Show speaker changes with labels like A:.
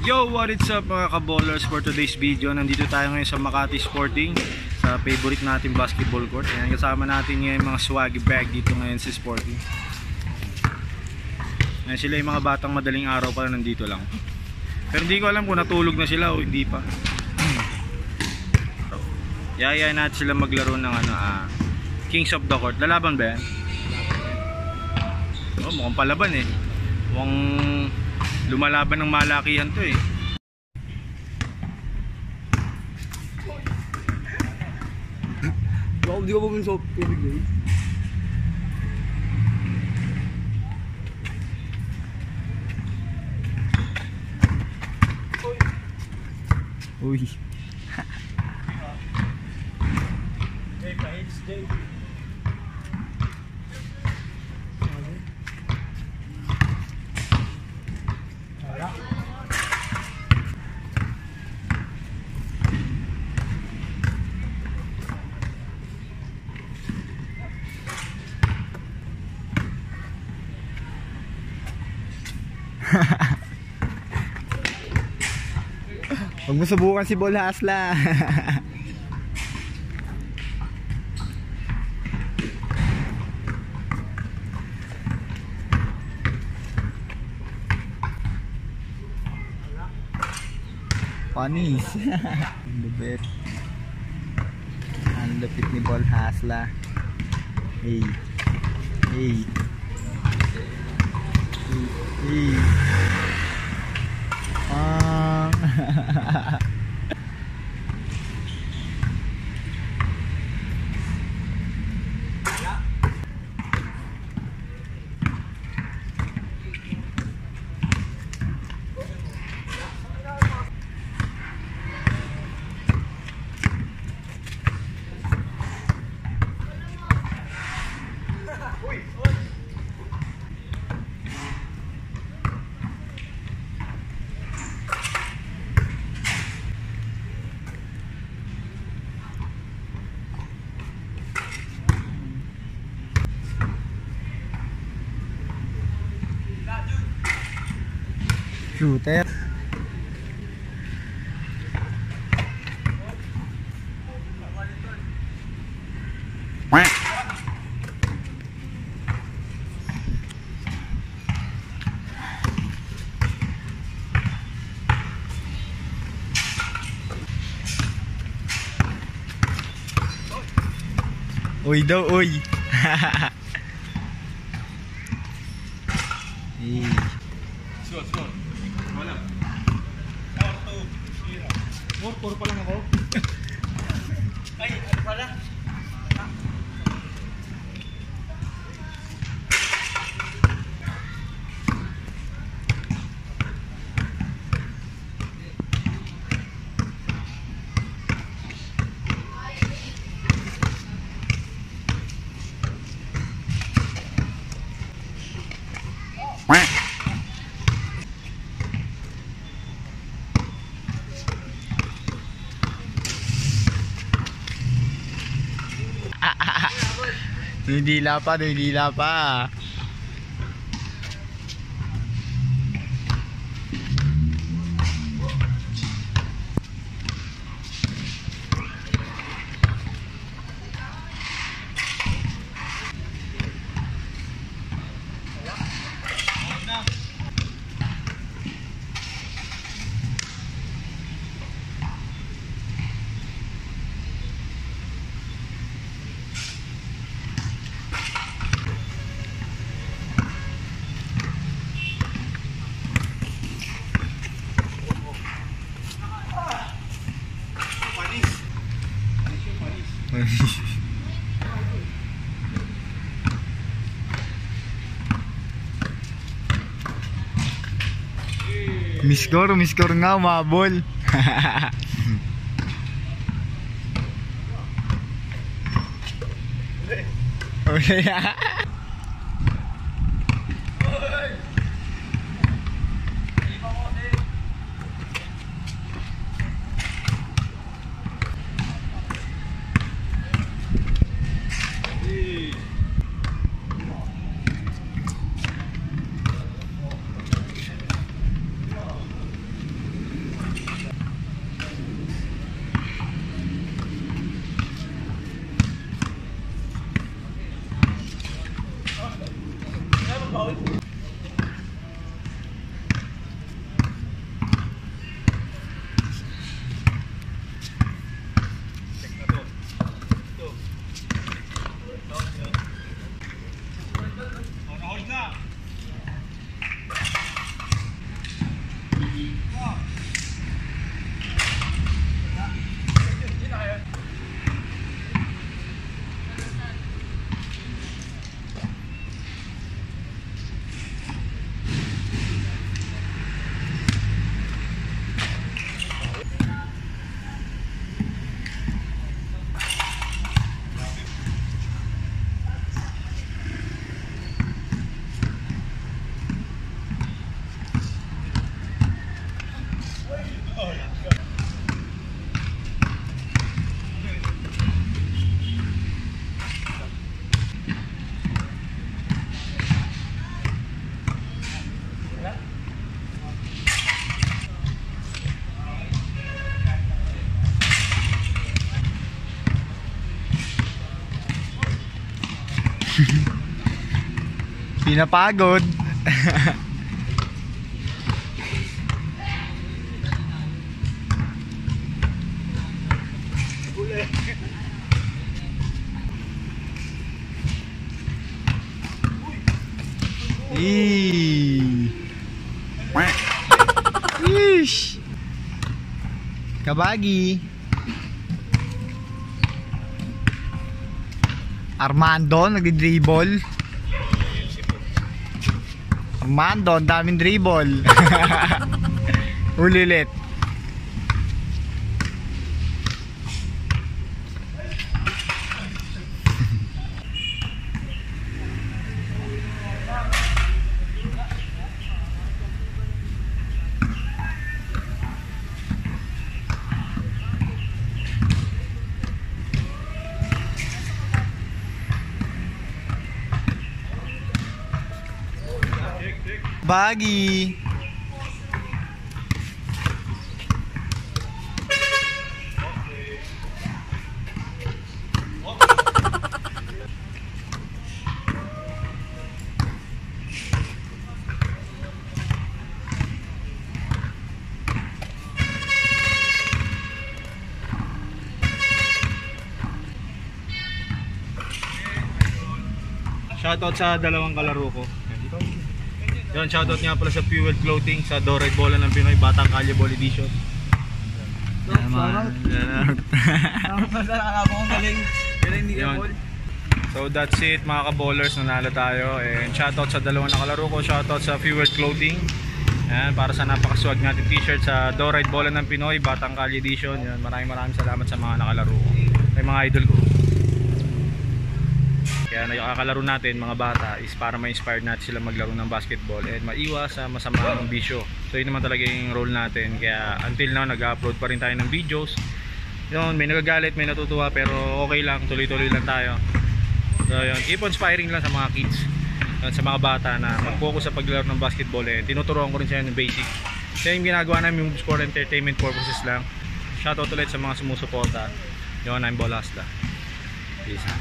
A: Yo, what is up mga kaballers? For today's video, nandito tayo ngayon sa Makati Sporting, sa favorite natin basketball court. Ayan, kasama natin ngayon mga swaggy bag dito ngayon sa Sporting. Ayan, sila yung mga batang madaling araw pala nandito lang. Pero hindi ko alam kung natulog na sila o hindi pa. Yayain natin sila maglaro ng Kings of the Court. Lalaban ba yan? Oh, mukhang palaban eh. Mukhang lumalaban ng malakihan to eh.
B: Wow, di ka pa sa tubig eh.
A: Uy.
B: Jay pa, it's Jay.
A: Huwag mo subukan si Bol Hasla. Panis. Lupit. Ang lupit ni Bol Hasla. Hey. Hey. Hey. Shooter. Uy daw, uy.
B: Wala. 4-2 pa lang ako. Ay, ano pala?
A: Nidila pa. Miskor nga, mabol. Okay.
C: Pinapagod. Ish. Kabagi. Armando nagdi-dribble. Armando, ang daming dribble. Ulilit. Bagi.
A: Shoutout sa dalawang kalaro ko. Yun, shoutout nga pala sa Fuel Clothing, sa Dorite Bola ng Pinoy, Batang Kalye Ball Edition. Yun. So that's it mga ka-ballers, nanalo tayo. And shoutout sa dalawang nakalaro ko, shoutout sa Fuel Clothing. Yan, para sa napakaswag natin t-shirt sa Dorite Bola ng Pinoy, Batang Kalye Edition. Yan, maraming salamat sa mga nakalaro ko. May mga idol ko. Kaya nakakalaro natin mga bata is para ma-inspire natin sila maglaro ng basketball and maiwas sa masamang bisyo. So yun naman talaga yung role natin. Kaya until now nag-upload pa rin tayo ng videos. Yun, may nagagalit, may natutuwa, pero okay lang, tuloy-tuloy lang tayo. So yun, keep on inspiring lang sa mga kids, yun, sa mga bata na mag-focus sa paglaro ng basketball. And tinuturuan ko rin sila ng basic. Kaya yung ginagawa namin moves for entertainment purposes lang. Shoutout ulit sa mga sumusuporta. Yun, I'm Bolasla. Peace out.